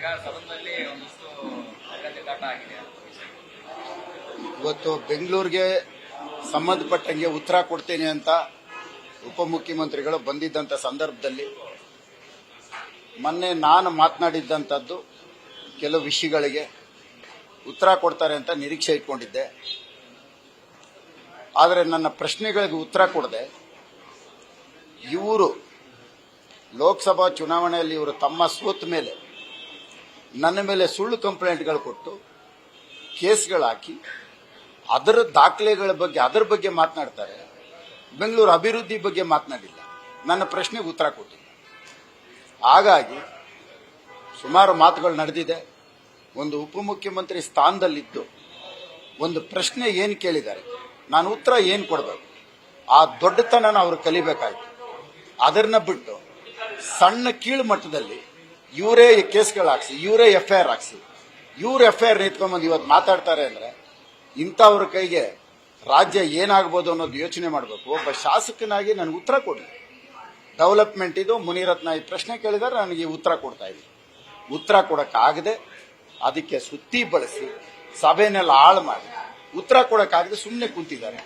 ಈಗ ಸದನದಲ್ಲಿ ಒಂದಿಷ್ಟು ಗಲಾಟೆ ಆಗಿದೆ. ಇವತ್ತು ಬೆಂಗಳೂರಿಗೆ ಸಂಬಂಧಪಟ್ಟಂಗೆ ಉತ್ತರ ಕೊಡ್ತೇನೆ ಅಂತ ಉಪಮುಖ್ಯಮಂತ್ರಿಗಳು ಬಂದಿದ್ದಂಥ ಸಂದರ್ಭದಲ್ಲಿ ಮೊನ್ನೆ ನಾನು ಮಾತನಾಡಿದ್ದಂಥದ್ದು ಕೆಲವು ವಿಷಯಗಳಿಗೆ ಉತ್ತರ ಕೊಡ್ತಾರೆ ಅಂತ ನಿರೀಕ್ಷೆ ಇಟ್ಕೊಂಡಿದ್ದೆ. ಆದರೆ ನನ್ನ ಪ್ರಶ್ನೆಗಳಿಗೆ ಉತ್ತರ ಕೊಡದೆ ಇವರು ಲೋಕಸಭಾ ಚುನಾವಣೆಯಲ್ಲಿ ಇವರು ತಮ್ಮ ಸೋತ ಮೇಲೆ ನನ್ನ ಮೇಲೆ ಸುಳ್ಳು ಕಂಪ್ಲೇಂಟ್ಗಳು ಕೊಟ್ಟು ಕೇಸ್ಗಳು ಹಾಕಿ ಅದರ ದಾಖಲೆಗಳ ಬಗ್ಗೆ ಅದರ ಬಗ್ಗೆ ಮಾತನಾಡ್ತಾರೆ. ಬೆಂಗಳೂರು ಅಭಿವೃದ್ಧಿ ಬಗ್ಗೆ ಮಾತನಾಡಿಲ್ಲ, ನನ್ನ ಪ್ರಶ್ನೆಗೆ ಉತ್ತರ ಕೊಟ್ಟಿಲ್ಲ. ಹಾಗಾಗಿ ಸುಮಾರು ಮಾತುಗಳು ನಡೆದಿದೆ. ಒಂದು ಉಪಮುಖ್ಯಮಂತ್ರಿ ಸ್ಥಾನದಲ್ಲಿದ್ದು ಒಂದು ಪ್ರಶ್ನೆ ಏನು ಕೇಳಿದ್ದಾರೆ, ನಾನು ಉತ್ತರ ಏನು ಕೊಡಬೇಕು, ಆ ದೊಡ್ಡತನನ ಅವರು ಕಲಿಬೇಕಾಯ್ತು. ಅದನ್ನ ಬಿಟ್ಟು ಸಣ್ಣ ಕೀಳು ಮಟ್ಟದಲ್ಲಿ ಇವರೇ ಕೇಸ್ಗಳು ಹಾಕ್ಸಿ, ಇವರೇ FIR ಹಾಕ್ಸಿ, ಇವ್ರು FIR ನಿಂತ್ಕೊಂಡ್ಬಂದು ಇವತ್ತು ಮಾತಾಡ್ತಾರೆ ಅಂದರೆ ಇಂಥವ್ರ ಕೈಗೆ ರಾಜ್ಯ ಏನಾಗ್ಬೋದು ಅನ್ನೋದು ಯೋಚನೆ ಮಾಡಬೇಕು. ಒಬ್ಬ ಶಾಸಕನಾಗಿ ನನಗೆ ಉತ್ತರ ಕೊಡಿ. ಡೆವಲಪ್ಮೆಂಟ್ ಇದು ಮುನಿರತ್ನ ಈ ಪ್ರಶ್ನೆ ಕೇಳಿದರೆ ನನಗೆ ಉತ್ತರ ಕೊಡ್ತಾ ಇದ್ದೀನಿ. ಉತ್ತರ ಕೊಡೋಕ್ಕಾಗದೆ ಅದಕ್ಕೆ ಸುತ್ತಿ ಬಳಸಿ ಸಭೆನೆಲ್ಲ ಹಾಳು ಮಾಡಿ ಉತ್ತರ ಕೊಡೋಕ್ಕಾಗದೆ ಸುಮ್ಮನೆ ಕೂತಿದ್ದಾರೆ.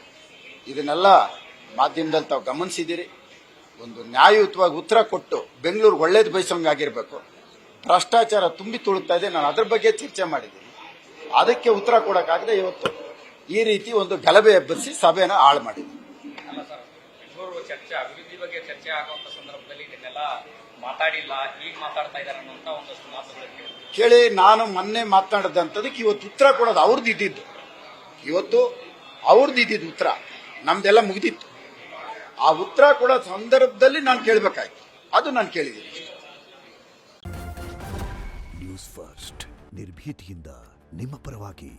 ಇದನ್ನೆಲ್ಲ ಮಾಧ್ಯಮದಲ್ಲಿ ತಾವು ಗಮನಿಸಿದ್ದೀರಿ. ಒಂದು ನ್ಯಾಯಯುತವಾಗಿ ಉತ್ತರ ಕೊಟ್ಟು ಬೆಂಗಳೂರು ಒಳ್ಳೇದು ಬಯಸೋಂಗಾಗಿರ್ಬೇಕು. ಭ್ರಷ್ಟಾಚಾರ ತುಂಬಿ ತುಳುಕ್ತಾ ಇದೆ, ನಾನು ಅದ್ರ ಬಗ್ಗೆ ಚರ್ಚೆ ಮಾಡಿದ್ದೀನಿ. ಅದಕ್ಕೆ ಉತ್ತರ ಕೊಡೋಕ್ಕಾಗದೆ ಇವತ್ತು ಈ ರೀತಿ ಒಂದು ಗಲಭೆ ಎಬ್ಬರಿಸಿ ಸಭೆನ ಹಾಳು ಮಾಡಿದ್ದೀನಿ. ಅಲ್ಲ ಸರ್, ಬೆಂಗಳೂರು ಚರ್ಚೆ ಅಭಿವೃದ್ಧಿ ಬಗ್ಗೆ ಚರ್ಚೆ ಆಗುವಂತ ಸಂದರ್ಭದಲ್ಲಿ ಇದನ್ನೆಲ್ಲ ಮಾತಾಡಿಲ್ಲ, ಈಗ ಮಾತಾಡ್ತಾ ಇದ್ದಾರೆ ಅನ್ನೋಂಥ ಒಂದಷ್ಟು ಮಾತುಗಳು ಕೇಳಿ. ನಾನು ಮೊನ್ನೆ ಮಾತನಾಡಿದಂಥದಕ್ಕೆ ಇವತ್ತು ಉತ್ತರ ಕೊಡೋದು ಅವ್ರದ್ದು ಇದ್ದಿದ್ದು. ಇವತ್ತು ಅವ್ರದ್ದು ಇದ್ದಿದ್ದು ಉತ್ತರ, ನಮ್ದೆಲ್ಲ ಮುಗಿದಿತ್ತು. ಆ ಉತ್ತರ ಕೊಡೋ ಸಂದರ್ಭದಲ್ಲಿ ನಾನು ಕೇಳಬೇಕಾಯ್ತು, ಅದು ನಾನು ಕೇಳಿದ್ದೀನಿ. ನ್ಯೂಸ್ ಫಸ್ಟ್ ನಿರ್ಭೀತಿಯಿಂದ ನಿಮ್ಮ ಪರವಾಗಿ.